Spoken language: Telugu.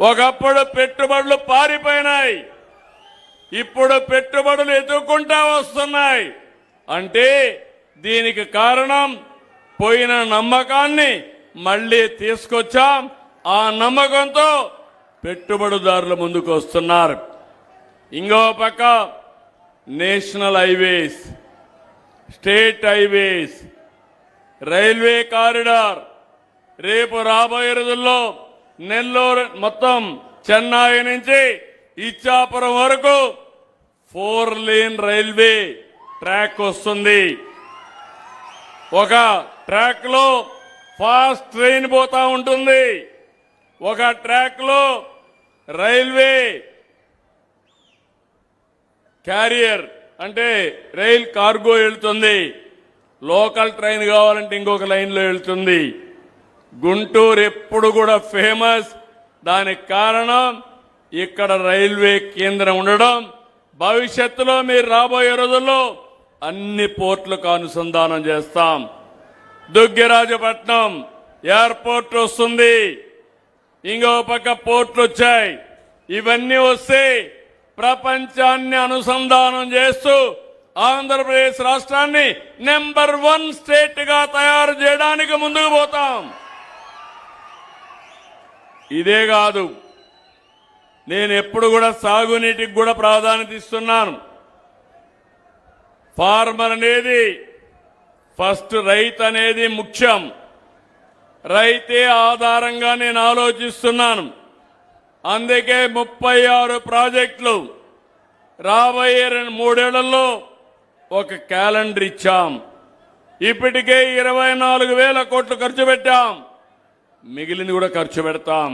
ఒకప్పుడు పెట్టుబడులు పారిపోయినాయి, ఇప్పుడు పెట్టుబడులు ఎదుర్కొంటా వస్తున్నాయి. అంటే దీనికి కారణం పోయిన నమ్మకాన్ని మళ్లీ తీసుకొచ్చాం. ఆ నమ్మకంతో పెట్టుబడిదారులు ముందుకు వస్తున్నారు. ఇంకో పక్క national highways, state highways, railway corridor రేపు రాబోయే రోజుల్లో నెల్లూరు మొత్తం చెన్నై నుంచి ఇచ్చాపురం వరకు 4 లేన్ రైల్వే ట్రాక్ వస్తుంది. ఒక ట్రాక్ లో ఫాస్ట్ ట్రైన్ పోతా ఉంటుంది, ఒక ట్రాక్ లో రైల్వే క్యారియర్ అంటే రైల్ కార్గో వెళ్తుంది, లోకల్ ట్రైన్ కావాలంటే ఇంకొక లైన్లో వెళ్తుంది. గుంటూరు ఎప్పుడు కూడా ఫేమస్. దానికి కారణం ఇక్కడ రైల్వే కేంద్రం ఉండడం. భవిష్యత్తులో మీరు రాబోయే రోజుల్లో అన్ని పోర్టులకు అనుసంధానం చేస్తాం. దుగ్గిరాజపట్నం ఎయిర్పోర్ట్ వస్తుంది, ఇంకో పక్క పోర్టులు వచ్చాయి. ఇవన్నీ వస్తే ప్రపంచాన్ని అనుసంధానం చేస్తూ ఆంధ్రప్రదేశ్ రాష్ట్రాన్ని నెంబర్ 1 స్టేట్ గా తయారు చేయడానికి ముందుకు పోతాం. ఇదే కాదు, నేను ఎప్పుడు కూడా సాగునీటికి కూడా ప్రాధాన్యత ఇస్తున్నాను. ఫార్మర్ అనేది ఫస్ట్, రైతు అనేది ముఖ్యం. రైతే ఆధారంగా నేను ఆలోచిస్తున్నాను. అందుకే 36 ప్రాజెక్టులు రాబోయే 3 ఏళ్లలో ఒక క్యాలెండర్ ఇచ్చాం. ఇప్పటికే 24,000 కోట్లు ఖర్చు పెట్టాం, మిగిలింది కూడా ఖర్చు పెడతాం.